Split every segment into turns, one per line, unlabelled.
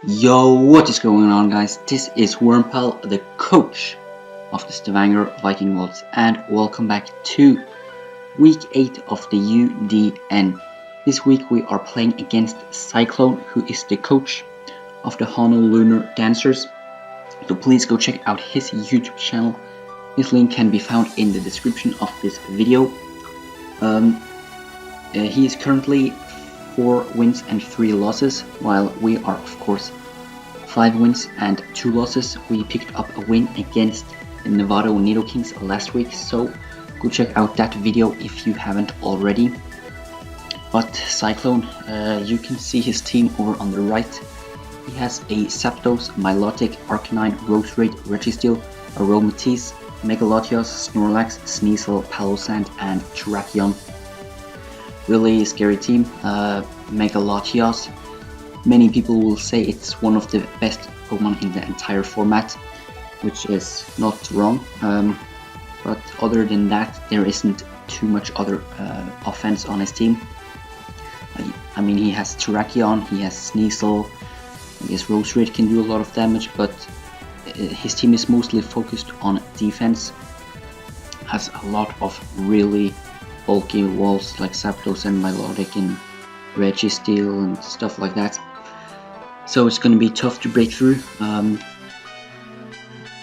Yo, what is going on, guys? This is Wormpal, the coach of the Stavanger Vikingvolts, and welcome back to week 8 of the UDN. This week we are playing against Cyclone, who is the coach of the Honolunar dancers. So please go check out his YouTube channel. His link can be found in the description of this video. He is currently 4 wins and 3 losses, while we are of course 5 wins and 2 losses. We picked up a win against the Nevada Nido Kings last week, so go check out that video if you haven't already. But Cyclone, you can see his team over on the right. He has a Zapdos, Milotic, Arcanine, Roserade, Registeel, Aromatisse, Megalodios, Snorlax, Sneasel, Palossand, and Terrakion. Really scary team. Megalodios, many people will say it's one of the best Pokemon in the entire format, which is not wrong. But other than that, there isn't too much other offense on his team. I mean, he has Terrakion, he has Sneasel, I guess Roserade can do a lot of damage, but his team is mostly focused on defense. Has a lot of really bulky walls like Zapdos and Milotic and Registeel and stuff like that. So it's going to be tough to break through.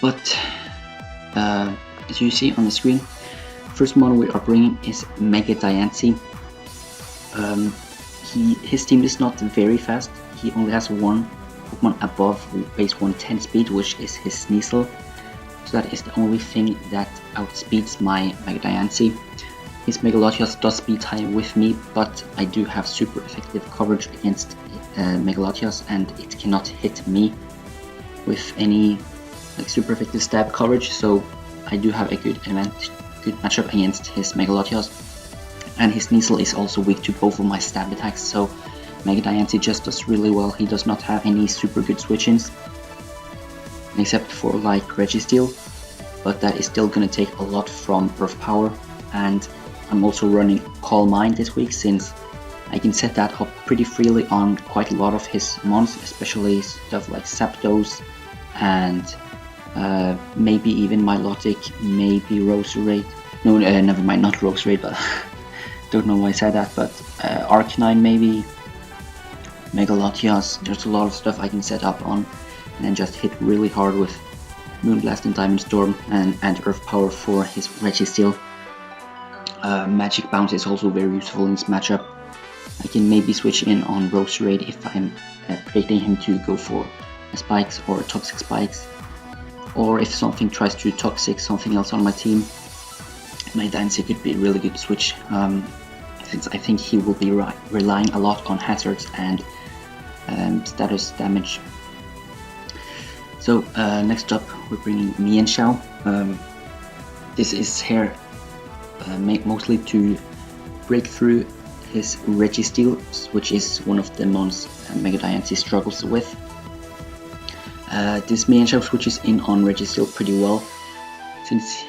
But as you see on the screen, first model we are bringing is Mega Diancie. His team is not very fast. He only has one Pokemon above base 110 speed, which is his Sneasel. So that is the only thing that outspeeds my Mega Diancie. His Megalodios does speed tie with me, but I do have super effective coverage against Megalodios, and it cannot hit me with any super effective stab coverage. So I do have a good matchup against his Megalodios, and his Sneasel is also weak to both of my stab attacks. So Mega Diancie just does really well. He does not have any super good switch-ins, except for like Registeel, but that is still gonna take a lot from Earth Power. And I'm also running Calm Mind this week, since I can set that up pretty freely on quite a lot of his mons, especially stuff like Zapdos and maybe even Milotic, maybe Roserade. No, never mind, not Roserade, but don't know why I said that, but Arcanine maybe, Megalodios. There's a lot of stuff I can set up on and then just hit really hard with Moonblast and Diamond Storm and Earth Power for his Registeel. Magic Bounce is also very useful in this matchup. I can maybe switch in on Roserade if I'm predicting him to go for a Spikes or a Toxic Spikes, or if something tries to Toxic something else on my team. My Diancie could be a really good switch, since I think he will be relying a lot on hazards and status damage. So next up we're bringing Mienshao. This is here mostly to break through his Registeel, which is one of the mons Mega Diancie struggles with. This Mienshao switches in on Registeel pretty well, since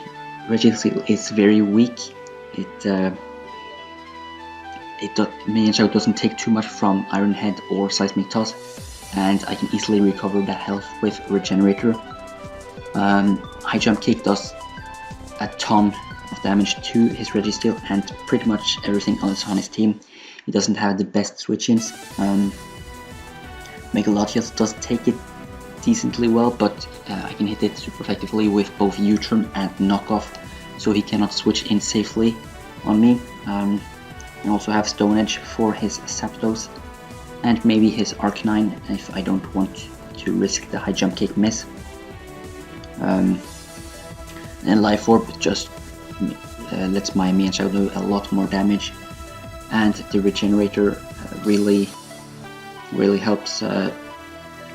Registeel is very weak. Mienshao doesn't take too much from Iron Head or Seismic Toss, and I can easily recover that health with Regenerator. High Jump Kick does a ton of damage to his Registeel and pretty much everything else on his team. He doesn't have the best switch-ins. Megalodios does take it decently well, but I can hit it super effectively with both U-turn and knockoff, so he cannot switch in safely on me. I also have Stone Edge for his Zapdos and maybe his Arcanine if I don't want to risk the high jump kick miss. And Life Orb just lets my Mienshao do a lot more damage, and the Regenerator really helps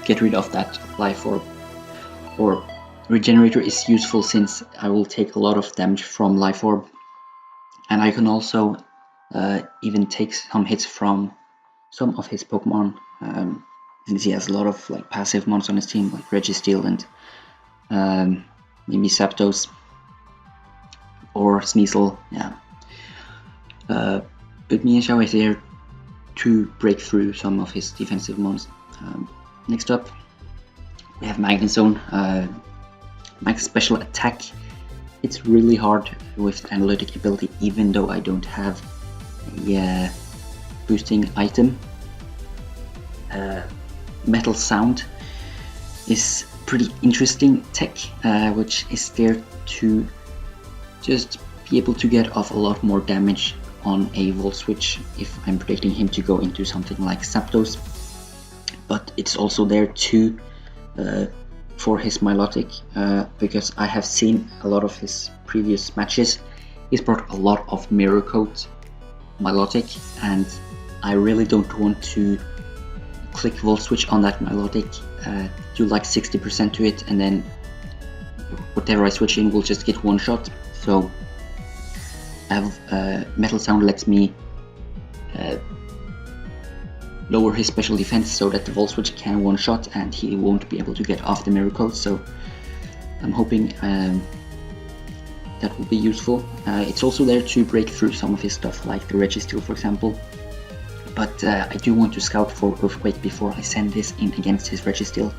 get rid of that Life Orb. Or Regenerator is useful since I will take a lot of damage from Life Orb, and I can also even take some hits from some of his Pokemon, since he has a lot of like passive mons on his team, like Registeel and maybe Zapdos or Sneasel. Yeah. But Mienshao is there to break through some of his defensive mons. Next up, we have Magnet Zone. Max special attack. It's really hard with analytic ability, even though I don't have a boosting item. Metal Sound is pretty interesting tech, which is there to just be able to get off a lot more damage on a Volt Switch if I'm predicting him to go into something like Zapdos. But it's also there to for his Milotic, because I have seen a lot of his previous matches. He's brought a lot of Mirror Coat Milotic, and I really don't want to click Volt Switch on that Milotic, do like 60% to it, and then whatever I switch in will just get one shot. So I have Metal Sound lets me lower his special defense so that the Volt Switch can one shot and he won't be able to get off the Mirror Coat. So I'm hoping that will be useful. It's also there to break through some of his stuff, like the Registeel, for example. But I do want to scout for Earthquake before I send this in against his Registeel.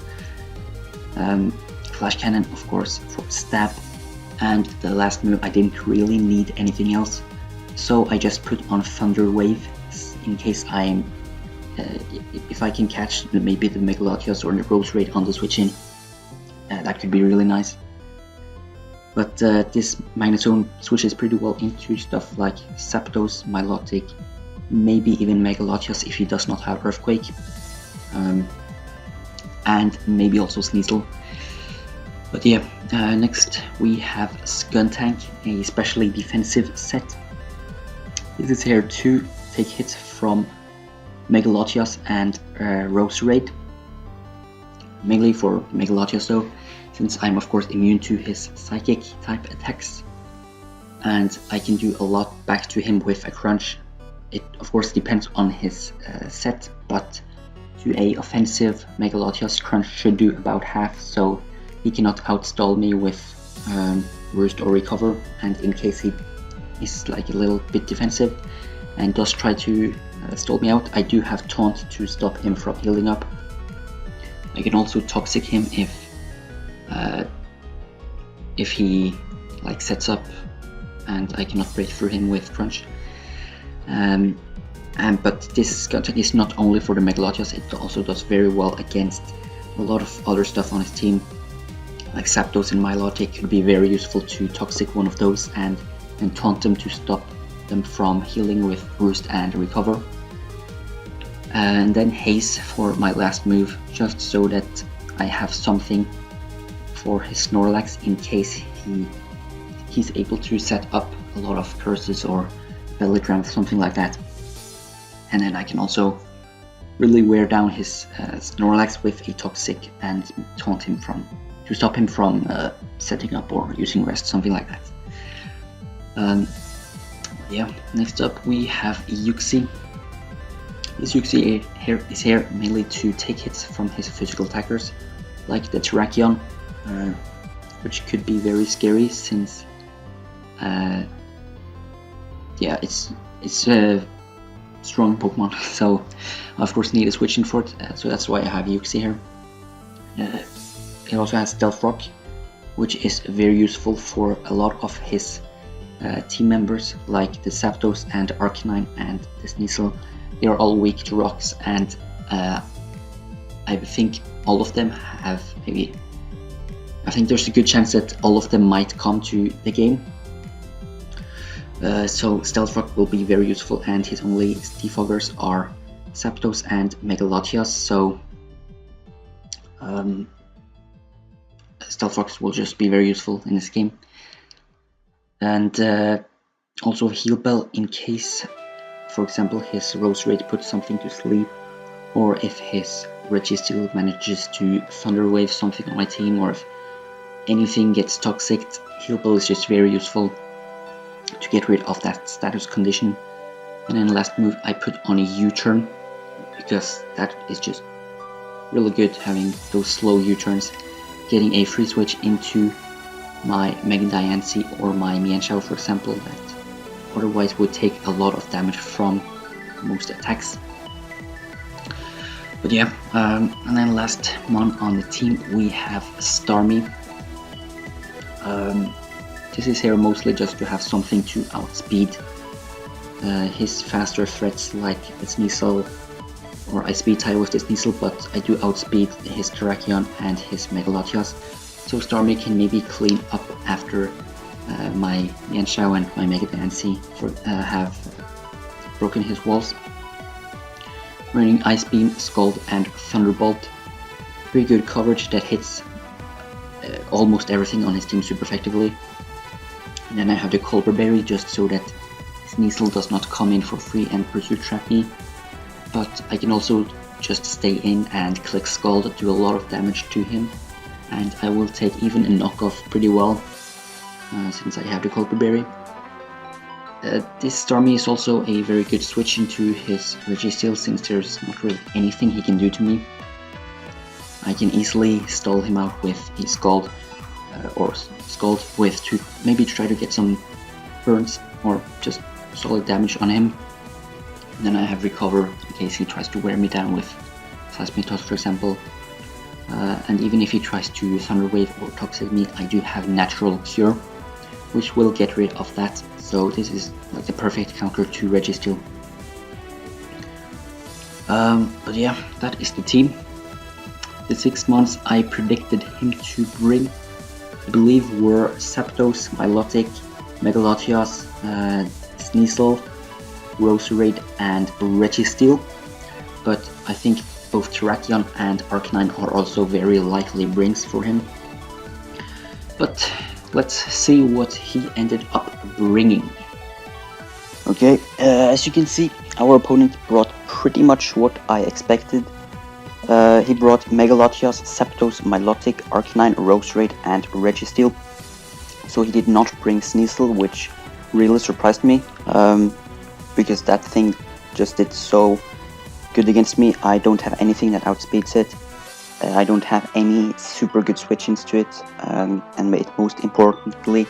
Flash Cannon, of course, for stab. And the last move, I didn't really need anything else, so I just put on Thunder Wave in case I'm if I can catch maybe the Mega Latios or the Rose Raid on the switch in. That could be really nice. But this Magnet Zone switches pretty well into stuff like Zapdos, Milotic, maybe even Mega Latios if he does not have Earthquake, and maybe also Sneasel. But yeah, next we have Skuntank, a specially defensive set. This is here to take hits from Mega Latios and Rose Raid. Mainly for Mega Latios though, since I'm of course immune to his Psychic type attacks, and I can do a lot back to him with a Crunch. It of course depends on his set, but to a offensive Mega Latios, Crunch should do about half, so he cannot outstall me with Roost or Recover, and in case he is like a little bit defensive and does try to stall me out, I do have Taunt to stop him from healing up. I can also Toxic him if he like sets up and I cannot break through him with Crunch. But this Skuntank is not only for the Mega Latios, it also does very well against a lot of other stuff on his team. Like Zapdos and Milotic could be very useful to Toxic one of those and taunt them to stop them from healing with Roost and Recover. And then Haze for my last move, just so that I have something for his Snorlax in case he's able to set up a lot of curses or Belly Drum, something like that. And then I can also really wear down his Snorlax with a Toxic and taunt him to stop him from setting up or using rest, something like that. Yeah, next up we have Uxie. This Uxie is here mainly to take hits from his physical attackers, like the Terrakion, which could be very scary since yeah, it's a strong Pokemon, so I of course need a switch in for it, so that's why I have Uxie here. It also has Stealth Rock, which is very useful for a lot of his team members, like the Zapdos and Arcanine and the Sneasel. They are all weak to rocks, and I think all of them have I think there's a good chance that all of them might come to the game. So Stealth Rock will be very useful, and his only defoggers are Zapdos and Mega Latios, so Stealth Rocks will just be very useful in this game. And also Heal Bell in case, for example, his Rose Raid puts something to sleep, or if his Registeel manages to Thunder Wave something on my team, or if anything gets Toxic, Heal Bell is just very useful to get rid of that status condition. And then last move I put on a U-turn, because that is just really good, having those slow U-turns, getting a free switch into my Mega Diancie or my Mienshao, for example, that otherwise would take a lot of damage from most attacks. But yeah, and then last mon on the team we have Starmie. This is here mostly just to have something to outspeed his faster threats like Sneasel, or I speed tie with the Sneasel, but I do outspeed his Terrakion and his Megalatias, so Starmie can maybe clean up after my Yanshao and my Mega Dancy have broken his walls. Running Ice Beam, Scald and Thunderbolt. Pretty good coverage that hits almost everything on his team super effectively. And then I have the Colbur Berry just so that Sneasel does not come in for free and pursue trap me. But I can also just stay in and click Scald, do a lot of damage to him, and I will take even a knockoff pretty well since I have the Colbur Berry. This Starmie is also a very good switch into his Registeel since there's not really anything he can do to me. I can easily stall him out with a Scald or Scald with to maybe try to get some burns or just solid damage on him. And then I have Recover in case he tries to wear me down with Seismic Toss, for example. And even if he tries to Thunder Wave or Toxic me, I do have Natural Cure, which will get rid of that. So this is like the perfect counter to Registeel. But yeah, that is the team. The 6 months I predicted him to bring, I believe, were Zapdos, Milotic, Megalatias, Sneasel, Roserade and Registeel. But I think both Terrakion and Arcanine are also very likely brings for him. But let's see what he ended up bringing. Okay, as you can see, our opponent brought pretty much what I expected. He brought Megalatias, Zapdos, Milotic, Arcanine, Roserade and Registeel. So he did not bring Sneasel, which really surprised me, because that thing just did so good against me. I don't have anything that outspeeds it. I don't have any super good switch-ins to it, and most importantly,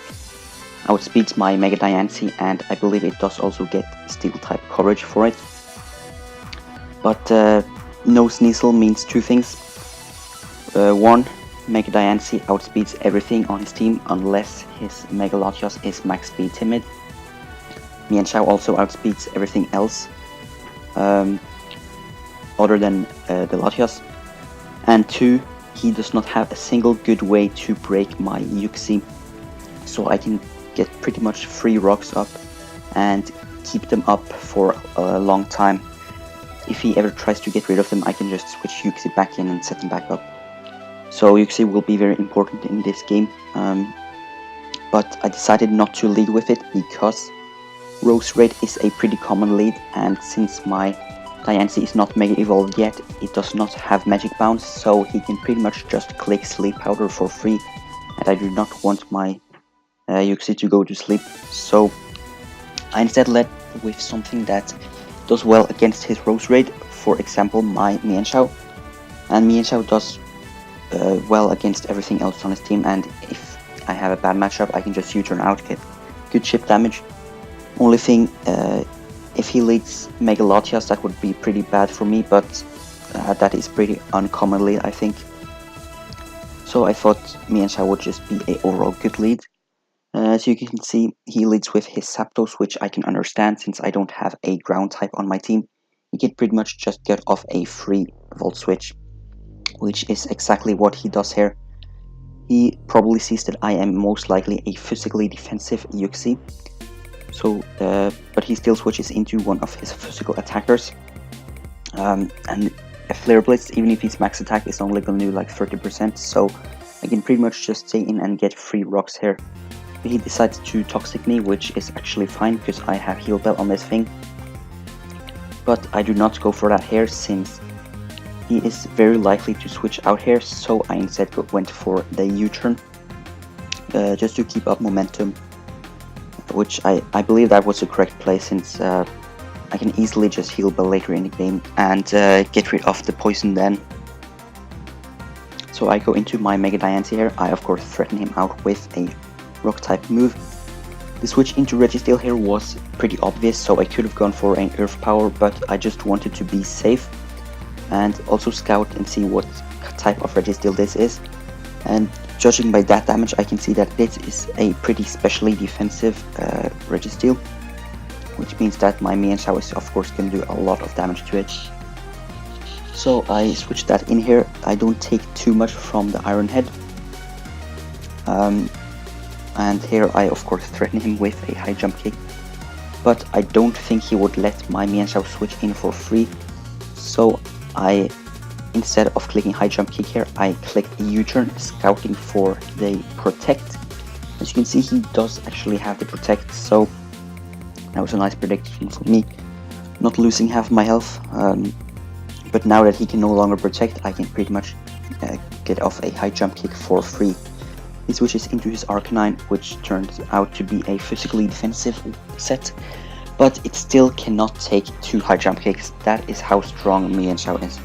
outspeeds my Mega Diancie, and I believe it does also get Steel-type coverage for it. But no Sneasel means two things. One, Mega Diancie outspeeds everything on his team unless his Megalatias is max speed timid. Mienshao also outspeeds everything else other than the Latias. And two, he does not have a single good way to break my Uxie, so I can get pretty much 3 rocks up and keep them up for a long time. If he ever tries to get rid of them, I can just switch Uxie back in and set them back up. So Uxie will be very important in this game, but I decided not to lead with it because Roserade is a pretty common lead, and since my Diancie is not Mega Evolved yet, it does not have Magic Bounce, so he can pretty much just click Sleep Powder for free, and I do not want my Uxie to go to sleep, so I instead led with something that does well against his Roserade, for example my Mienshao, and Mienshao does well against everything else on his team, and if I have a bad matchup I can just U-turn out, get good chip damage. Only thing, if he leads Megalatias, that would be pretty bad for me, but that is pretty uncommon lead, I think. So I thought Mienshao would just be a overall good lead. As you can see, he leads with his Zapdos, which I can understand since I don't have a ground type on my team. He can pretty much just get off a free Volt Switch, which is exactly what he does here. He probably sees that I am most likely a physically defensive Uxie, so but he still switches into one of his physical attackers, and a Flare Blitz, even if his max attack is only going to do like 30%, so I can pretty much just stay in and get 3 rocks here. He decides to Toxic me, which is actually fine because I have Heal Bell on this thing, but I do not go for that here since he is very likely to switch out here, so I instead went for the U-turn just to keep up momentum, which I believe that was the correct play since I can easily just Heal Bell later in the game and get rid of the poison then. So I go into my Mega Diancie here. I of course threaten him out with a Rock type move. The switch into Registeel here was pretty obvious, so I could have gone for an Earth Power, but I just wanted to be safe.
and also scout and see what type of registeel this is. And judging by that damage, I can see that this is a pretty specially defensive registeel, which means that my Mienshao is of course going to do a lot of damage to it. So I switch that in here. I don't take too much from the Iron Head. And here I of course threaten him with a high jump kick, but I don't think he would let my Mienshao switch in for free. So instead of clicking high jump kick here, I clicked a U-turn, scouting for the protect. As you can see, he does actually have the protect, so that was a nice prediction for me, not losing half my health. But now that he can no longer protect, I can pretty much get off a high jump kick for free. He switches into his Arcanine, which turns out to be a physically defensive set, but it still cannot take 2 high jump kicks. That is how strong Mienshao is.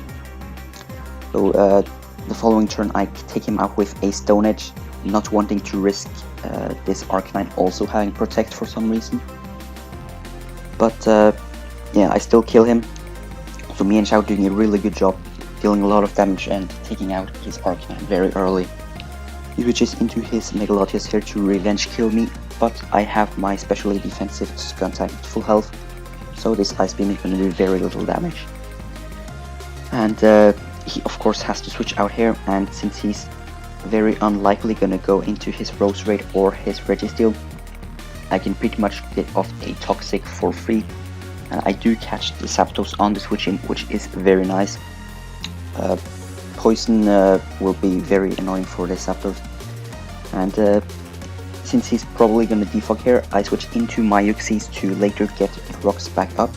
So the following turn I take him out with a Stone Edge, not wanting to risk this Arcanine also having protect for some reason. But yeah, I still kill him. So Mienshao doing a really good job, dealing a lot of damage and taking out his Arcanine very early. He switches into his Megalodius here to revenge kill me, but I have my specially defensive Skuntank at full health, so this Ice Beam is going to do very little damage. And he of course has to switch out here, and since he's very unlikely going to go into his Rose Raid or his Registeel, I can pretty much get off a Toxic for free. And I do catch the Zapdos on the switch in, which is very nice. Poison will be very annoying for the Zapdos. And since he's probably going to defog here, I switch into my Uxie's to later get rocks back up.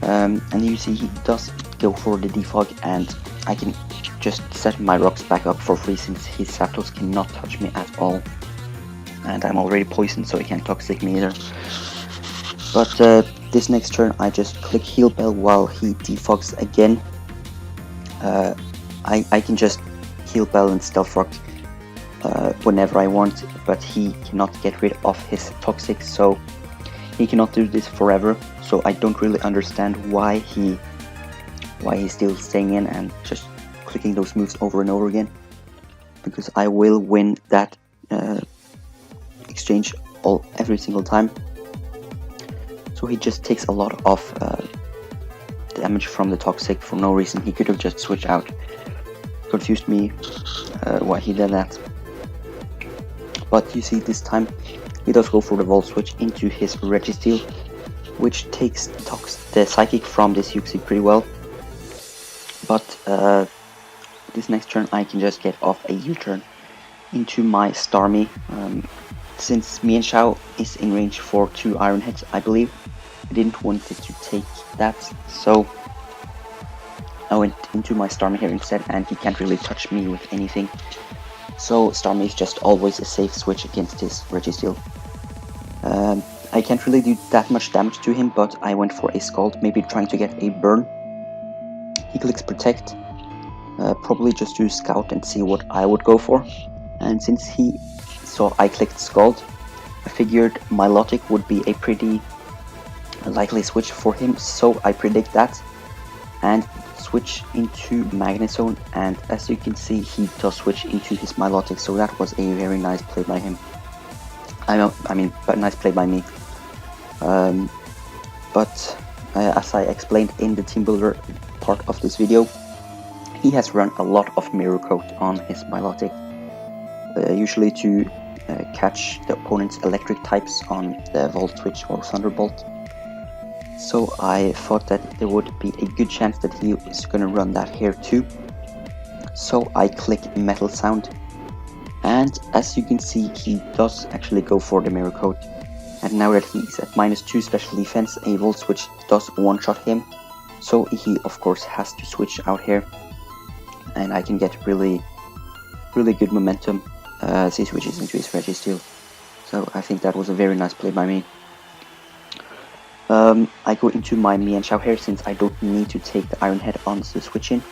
And you see he does go for the defog, and I can just set my rocks back up for free since his Zapdos cannot touch me at all. And I'm already poisoned, so he can't toxic me either. But this next turn I just click Heal Bell while he defogs again. I can just Heal Bell and Stealth Rock whenever I want, but he cannot get rid of his Toxic, so he cannot do this forever. So I don't really understand why he's still staying in and just clicking those moves over and over again, because I will win that exchange every single time. So he just takes a lot of damage from the Toxic for no reason. He could have just switched out. Confused me why he did that. But you see this time he does go for the Volt Switch into his Registeel, which takes the Psychic from this Uxie pretty well. But this next turn I can just get off a U-turn into my Starmie. Since Mienshao is in range for 2 Iron Heads, I believe, I didn't want it to take that, so I went into my Starmie here instead, and he can't really touch me with anything. So Starmie is just always a safe switch against his Registeel. I can't really do that much damage to him, but I went for a Scald, maybe trying to get a burn. He clicks Protect, probably just to scout and see what I would go for. And since he saw I clicked Scald, I figured Milotic would be a pretty likely switch for him, so I predict that and switch into Magnezone, and as you can see he does switch into his Milotic, so that was a very nice play by him. But nice play by me. But as I explained in the Team Builder part of this video, he has run a lot of Mirror Coat on his Milotic, usually to catch the opponent's electric types on the Volt Switch or Thunderbolt. So I thought that there would be a good chance that he is going to run that here too. So I click Metal Sound, and as you can see he does actually go for the Mirror Coat. And now that he's at -2 special defense, a Volt Switch does one-shot him, so he of course has to switch out here, and I can get really good momentum as he switches into his Registeel. So I think that was a very nice play by me. I go into my Mienshao here since I don't need to take the Iron Head on the switch in.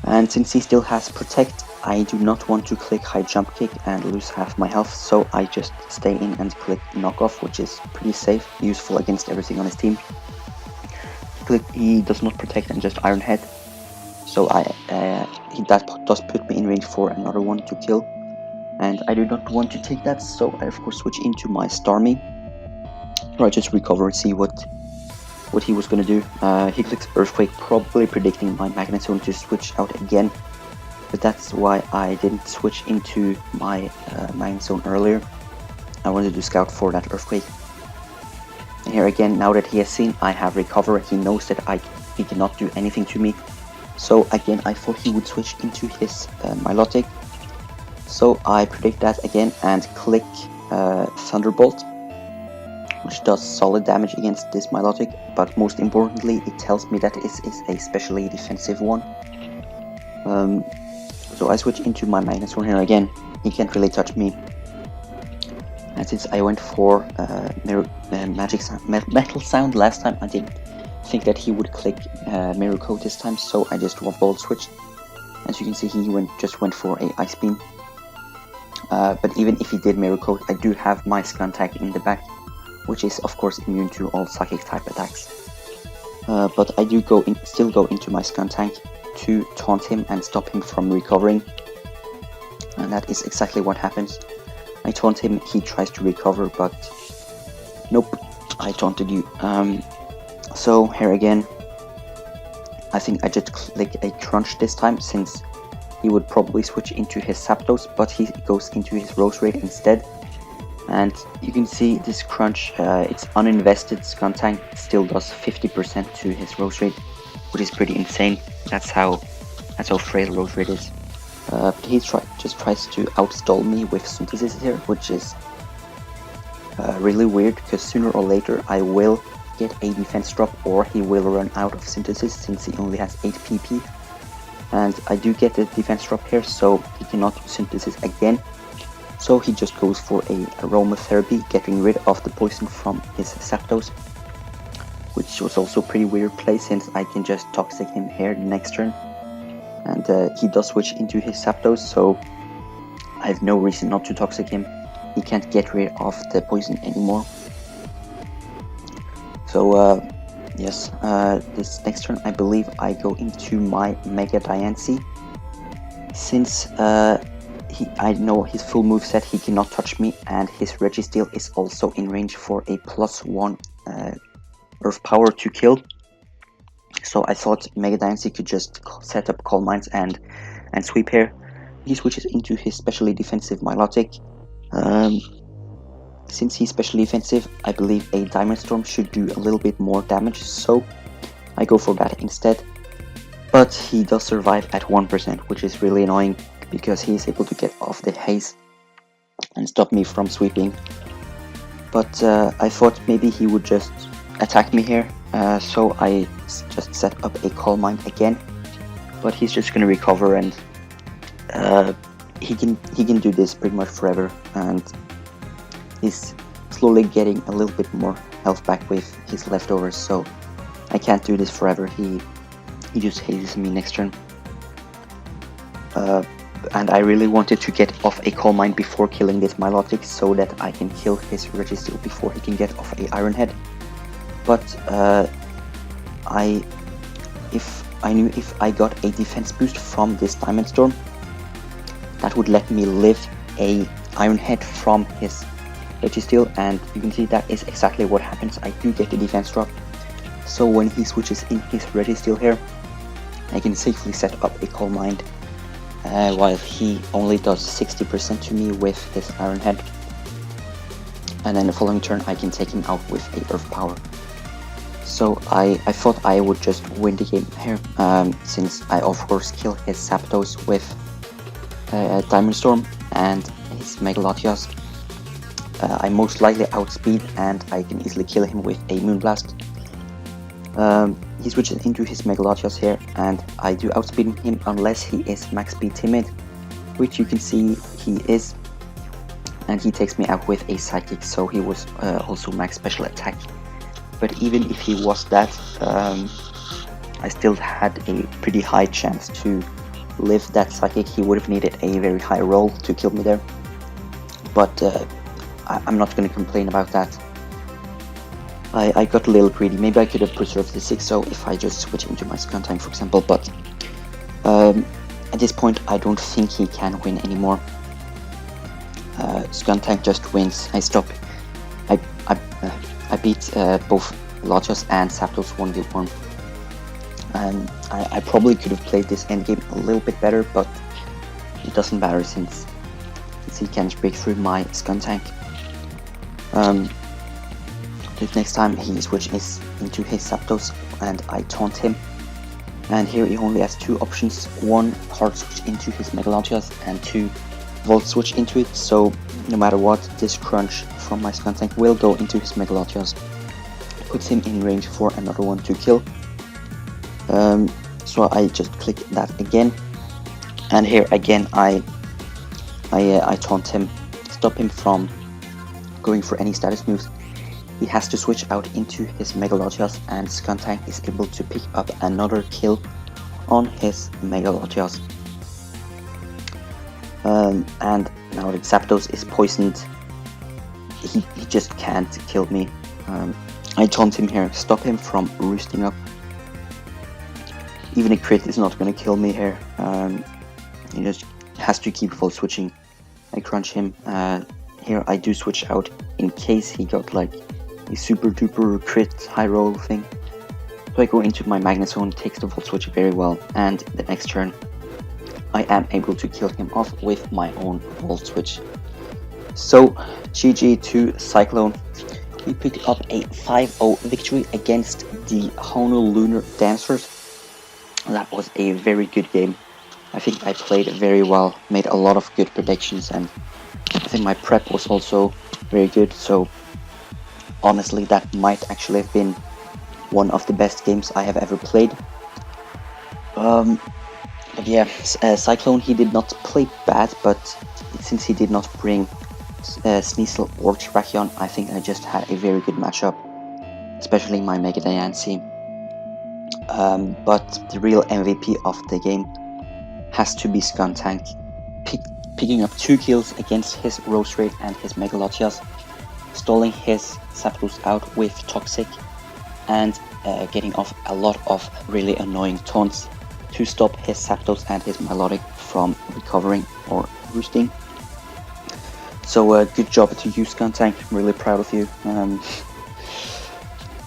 And since he still has Protect, I do not want to click High Jump Kick and lose half my health, so I just stay in and click Knock Off, which is pretty safe, useful against everything on his team. he does not protect and just Iron Head. So that does put me in range for another one to kill, and I do not want to take that, so I of course switch into my Starmie, or I just recover and see what he was gonna do. He clicks Earthquake, probably predicting my Magnet Zone to switch out again, but that's why I didn't switch into my Magnet Zone earlier. I wanted to scout for that Earthquake. And here again, now that he has seen I have Recover, he knows that he cannot do anything to me. So again, I thought he would switch into his Milotic. So I predict that again and click Thunderbolt, which does solid damage against this Milotic, but most importantly, it tells me that it is a specially defensive one. So I switch into my Magnet Zone here again. He can't really touch me. And since I went for Metal Sound last time, I didn't think that he would click Mirror Coat this time, so I just Volt switched. As you can see, he just went for a Ice Beam. But even if he did Mirror Coat, I do have my Skuntank in the back, which is of course immune to all Psychic type attacks. But I do still go into my Skuntank to taunt him and stop him from recovering. And that is exactly what happens. I taunt him, he tries to recover, but nope, I taunted you. So here again, I think I just click a Crunch this time, since he would probably switch into his Zapdos, but he goes into his Roserade instead. And you can see this Crunch, it's uninvested. Skuntank still does 50% to his Roserade, which is pretty insane. That's how frail Roserade is. But he just tries to outstall me with Synthesis here, which is really weird, because sooner or later I will get a defense drop, or he will run out of Synthesis since he only has 8 PP. And I do get the defense drop here, so he cannot Synthesis again. So he just goes for a Aromatherapy, getting rid of the poison from his Zapdos, which was also a pretty weird play, since I can just Toxic him here the next turn. And he does switch into his Zapdos, so I have no reason not to Toxic him. He can't get rid of the poison anymore. So yes, this next turn I believe I go into my Mega Diancie. Since I know his full moveset, he cannot touch me, and his Registeel is also in range for a +1 Earth Power to kill. So I thought Mega Diancie could just set up Calm Minds and sweep here. He switches into his specially defensive Milotic. Since he's specially defensive, I believe a Diamond Storm should do a little bit more damage, so I go for that instead. But he does survive at 1%, which is really annoying, because he is able to get off the haze and stop me from sweeping. But I thought maybe he would just attack me here, so I just set up a Calm Mind again. But he's just gonna recover, and he can do this pretty much forever, and he's slowly getting a little bit more health back with his leftovers, so I can't do this forever. He just hazes me next turn. And I really wanted to get off a Calm Mind before killing this Milotic, so that I can kill his Registeel before he can get off a Iron Head. But if I knew if I got a defense boost from this Diamond Storm, that would let me live a Iron Head from his Registeel, and you can see that is exactly what happens. I do get the defense drop, so when he switches in his Registeel here, I can safely set up a Calm Mind, while he only does 60% to me with his Iron Head. And then the following turn I can take him out with a Earth Power. So I thought I would just win the game here, since I of course kill his Zapdos with Diamond Storm and his Mega Latias. I most likely outspeed, and I can easily kill him with a Moonblast. He switches into his Mega Latias here, and I do outspeed him unless he is max speed timid, which you can see he is. And he takes me out with a Psychic, so he was also max special attack. But even if he was that, I still had a pretty high chance to live that Psychic. He would have needed a very high roll to kill me there. But I'm not going to complain about that. I got a little greedy. Maybe I could have preserved the 6-0 if I just switch into my Scun Tank, for example, but at this point I don't think he can win anymore. Scun Tank just wins. I beat both Latios and Zapdos 1v1. I probably could have played this endgame a little bit better, but it doesn't matter since he can't break through my Scun Tank. The next time he switches into his Zapdos and I taunt him. And here he only has two options, one hard switch into his Mega Latios and two Volt switch into it, so no matter what, this crunch from my Scun Tank will go into his Mega Latios. Puts him in range for another one to kill. So I just click that again, and here again I taunt him, stop him from going for any status moves. He has to switch out into his Mega Latios, and Scun Tank is able to pick up another kill on his Mega Latios. And now that Zapdos is poisoned, he just can't kill me. I taunt him here, stop him from roosting up. Even a crit is not gonna kill me here. He just has to keep full switching. I crunch him. Here I do switch out in case he got like a super duper crit high roll thing. So I go into my Magnet Zone, takes the Volt Switch very well, and the next turn I am able to kill him off with my own Volt Switch. So GG to Cyclone. We picked up a 5-0 victory against the Honolunar Dancers. That was a very good game. I think I played very well, made a lot of good predictions, and I think my prep was also very good, so honestly that might actually have been one of the best games I have ever played. But yeah, Cyclone, he did not play bad, but since he did not bring Sneasel or Terrakion, I think I just had a very good matchup, especially my Mega Diancie. But the real MVP of the game has to be Scun Tank, picking up 2 kills against his Roserade and his Mega Latios, stalling his Zapdos out with Toxic, and getting off a lot of really annoying taunts to stop his Zapdos and his Milotic from recovering or roosting. So good job to you, Scun Tank, I'm really proud of you.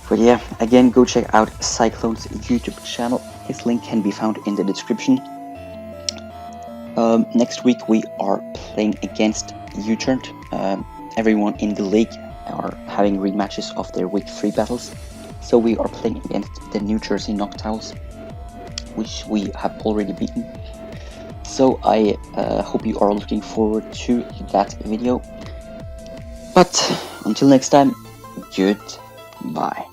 But yeah, again, go check out Cyclone's YouTube channel, his link can be found in the description. Next week we are playing against U-Turn. Everyone in the league are having rematches of their week 3 battles. So we are playing against the New Jersey Noctowls, which we have already beaten. So I hope you are looking forward to that video. But until next time, goodbye.